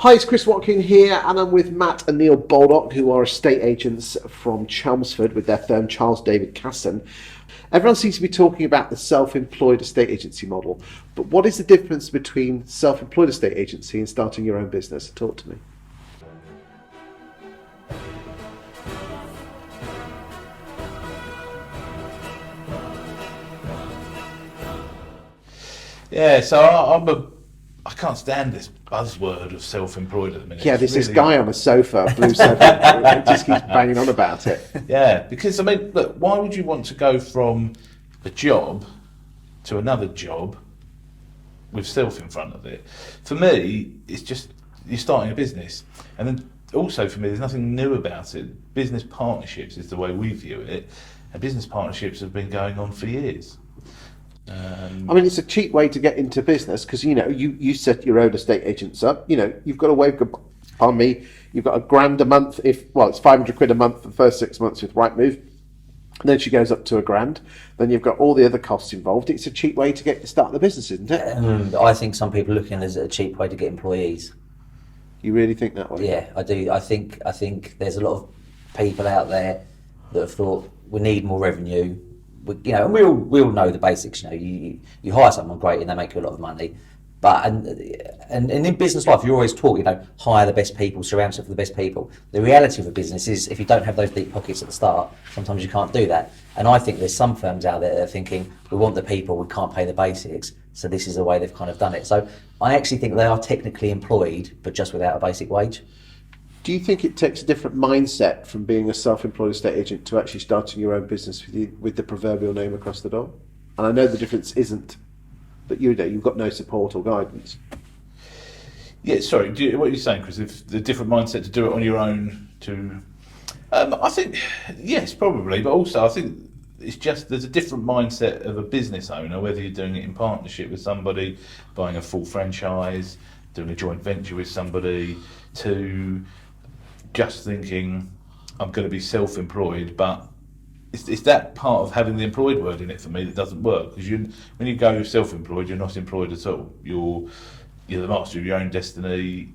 Hi, it's Chris Watkin here, and I'm with Matt and Neil Baldock, who are estate agents from Chelmsford with their firm Charles David Casson. Everyone seems to be talking about the self-employed estate agency model, but what is the difference between self-employed estate agency and starting your own business? Talk to me. Yeah, so I can't stand this buzzword of self-employed at the minute. Yeah, there's this guy on a sofa, blue sofa, who just keeps banging on about it. Yeah, because I mean, look, why would you want to go from a job to another job with self in front of it? For me, it's just you're starting a business, and then also for me, there's nothing new about it. Business partnerships is the way we view it, and business partnerships have been going on for years. I mean, it's a cheap way to get into business because, you know, you set your own estate agents up. You know, you've got to wave upon me. You've got £1,000 a month. It's £500 a month for the first 6 months with Rightmove. And then she goes up to £1,000. Then you've got all the other costs involved. It's a cheap way to start the business, isn't it? I think some people are looking at it as a cheap way to get employees. You really think that way? Yeah, I do. I think there's a lot of people out there that have thought we need more revenue. You know, and we all know the basics. You know, you hire someone great and they make you a lot of money, but and in business life you're always taught, you know, hire the best people, surround yourself with the best people. The reality of a business is if you don't have those deep pockets at the start, sometimes you can't do that. And I think there's some firms out there that are thinking we want the people, we can't pay the basics, so this is the way they've kind of done it. So I actually think they are technically employed, but just without a basic wage. Do you think it takes a different mindset from being a self-employed estate agent to actually starting your own business with the proverbial name across the door? And I know the difference isn't that you've got no support or guidance. Yeah, sorry, what are you saying, Chris? If the different mindset to do it on your own I think, yes, probably, but also I think it's just there's a different mindset of a business owner, whether you're doing it in partnership with somebody, buying a full franchise, doing a joint venture with somebody, to just thinking I'm going to be self-employed, but it's that part of having the employed word in it for me that doesn't work, because when you go self-employed, you're not employed at all. You're the master of your own destiny.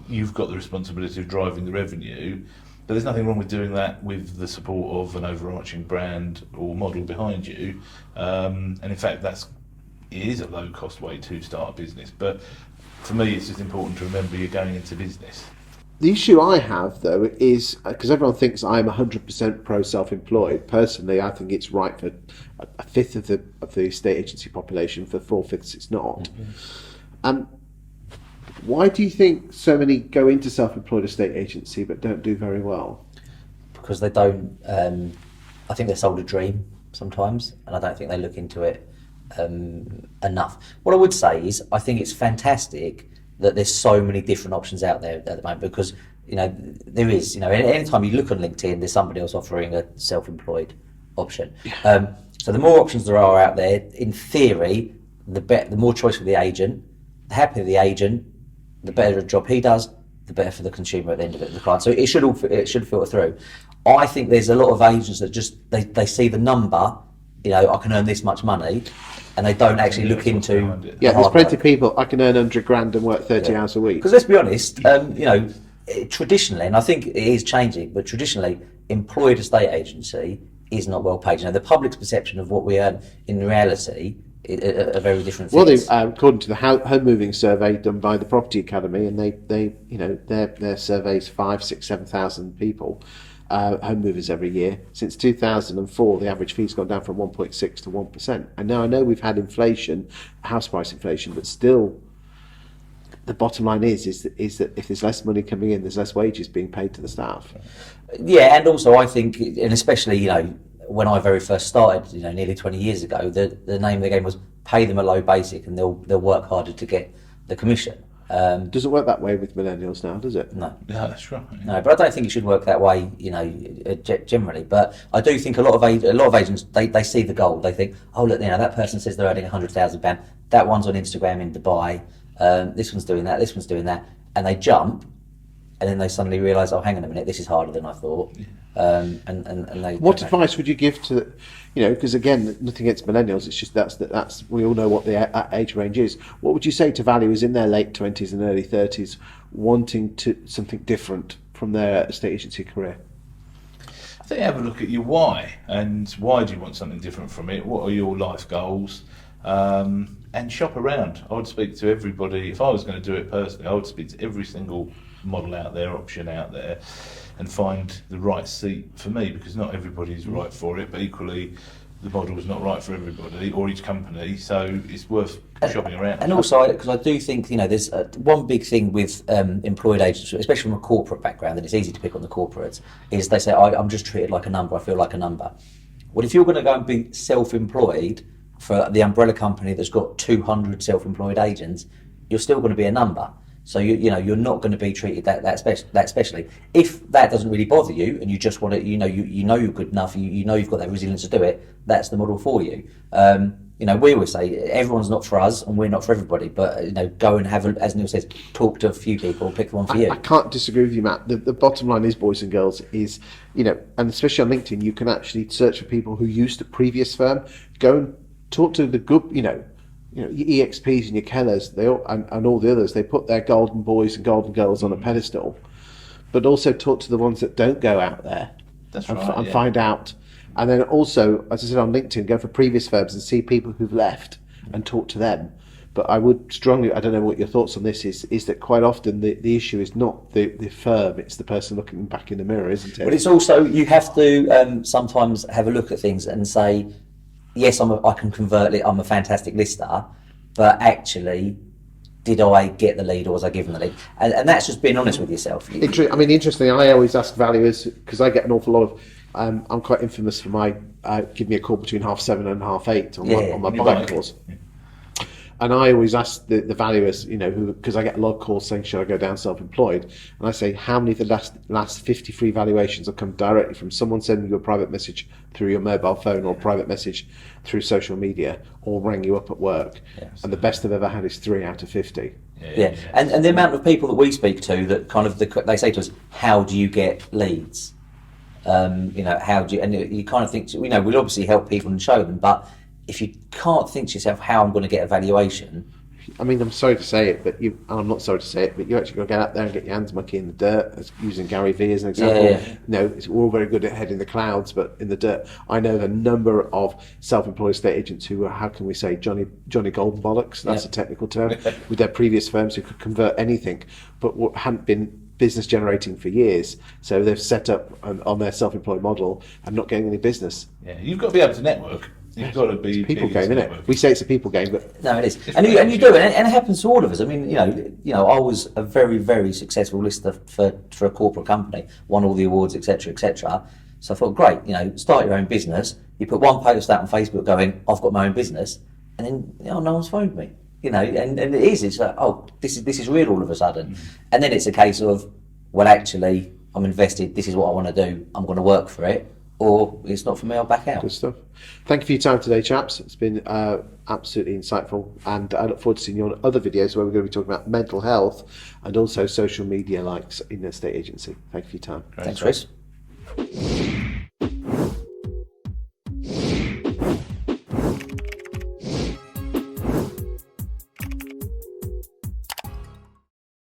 You've got the responsibility of driving the revenue, but there's nothing wrong with doing that with the support of an overarching brand or model behind you. And in fact, it is a low-cost way to start a business. But for me, it's just important to remember you're going into business. The issue I have, though, is because everyone thinks I'm 100% pro self-employed. Personally, I think it's right for a fifth of the estate agency population. For 4/5 it's not. Mm-hmm. Why do you think so many go into self-employed estate agency but don't do very well? Because they don't. I think they're sold a dream sometimes, and I don't think they look into it enough. What I would say is, I think it's fantastic that there's so many different options out there at the moment, because, you know, there is, you know, anytime you look on LinkedIn, there's somebody else offering a self-employed option. So the more options there are out there, in theory, the more choice for the agent, the happier the agent, the better job he does, the better for the consumer at the end of it, the client. So it should filter through. I think there's a lot of agents that just they see the number, you know, I can earn this much money, and they don't actually look into. Yeah, there's plenty of people. I can earn £100,000 and work 30 hours a week. Because let's be honest, you know, traditionally, and I think it is changing, but traditionally, employed estate agency is not well paid. You know, the public's perception of what we earn in reality are very different things. Well, according to the home moving survey done by the Property Academy, and they you know, their surveys 5, 6, 7,000 people. Home movers every year. Since 2004, the average fee's gone down from 1.6 to 1%. And now I know we've had inflation, house price inflation, but still, the bottom line is that if there's less money coming in, there's less wages being paid to the staff. Yeah, and also I think, and especially, you know, when I very first started, you know, nearly 20 years ago, the name of the game was pay them a low basic and they'll work harder to get the commission. Doesn't work that way with millennials now, does it? No. Yeah, that's right. Yeah. No, but I don't think it should work that way, you know, generally. But I do think a lot of agents, they see the goal. They think, oh look, you know, that person says they're earning £100,000. That one's on Instagram in Dubai. This one's doing that. This one's doing that, and they jump. and then they suddenly realise, oh, hang on a minute, this is harder than I thought. And they What advice would you give to, because again, nothing against millennials, it's just that's we all know what the age range is. What would you say to valuers in their late 20s and early 30s wanting something different from their estate agency career? I think have a look at your why, and why do you want something different from it? What are your life goals? And shop around. I would speak to everybody. If I was going to do it personally, I would speak to every single model out there, option out there, and find the right seat for me, because not everybody's right for it, but equally the model is not right for everybody or each company, so it's worth shopping around. And also, because I do think, there's one big thing with employed agents, especially from a corporate background, and it's easy to pick on the corporates, is they say, I'm just treated like a number, I feel like a number. Well, if you're going to go and be self-employed for the umbrella company that's got 200 self-employed agents, you're still going to be a number. So you're not going to be treated that specially. If that doesn't really bother you, and you just want to, you know you're good enough, you know you've got that resilience to do it, that's the model for you. We always say everyone's not for us and we're not for everybody, but go and have, as Neil says, talk to a few people and pick the one for you. I can't disagree with you, Matt. The bottom line is, boys and girls, is and especially on LinkedIn, you can actually search for people who used a previous firm. Go and talk to the good, your EXPs and your Kellers, they all, and all the others. They put their golden boys and golden girls on a pedestal, but also talk to the ones that don't go out there. That's and, right, and yeah. Find out. And then also, as I said on LinkedIn, go for previous firms and see people who've left and talk to them. But I would strongly, I don't know what your thoughts on this is that quite often the issue is not the firm, it's the person looking back in the mirror, isn't it? But it's also, you have to sometimes have a look at things and say, yes, I can convert it, I'm a fantastic lister, but actually, did I get the lead or was I given the lead? And that's just being honest with yourself. Interestingly, I always ask valuers, because I get an awful lot of, I'm quite infamous for my, give me a call between 7:30 and 8:30 on my buying calls. Yeah. And I always ask the valuers, because I get a lot of calls saying, should I go down self-employed? And I say, how many of the last 50 free valuations have come directly from someone sending you a private message through your mobile phone or a private message through social media or rang you up at work? Yeah, and the best I've ever had is 3 out of 50. Yeah. And the amount of people that we speak to that kind of, they say to us, how do you get leads? How do you, and you kind of think, we'll obviously help people and show them, but if you can't think to yourself how I'm going to get a valuation. I mean, I'm sorry to say it, but I'm not sorry to say it, but you actually got to get out there and get your hands mucky in the dirt, as using Gary Vee as an example. Yeah. We're all very good at head in the clouds, but in the dirt. I know the number of self-employed estate agents who are, how can we say, Johnny Golden Bollocks, that's a technical term, with their previous firms who could convert anything, but hadn't been business generating for years. So they've set up on their self-employed model and not getting any business. Yeah, you've got to be able to network. You've got to be people game, isn't it? We say it's a people game, but no, it is, and you do it, and it happens to all of us. I mean, I was a very, very successful lister for a corporate company, won all the awards, etc., etc. So I thought, great, start your own business. You put one post out on Facebook going, I've got my own business, and then no one's phoned me. And it is. It's like, oh, this is real all of a sudden, and then it's a case of, well, actually, I'm invested. This is what I want to do. I'm going to work for it. Or it's not for me, I'll back out. Good stuff. Thank you for your time today, chaps. It's been absolutely insightful, and I look forward to seeing you on other videos where we're going to be talking about mental health and also social media likes in the estate agency. Thank you for your time. Thanks, Chris.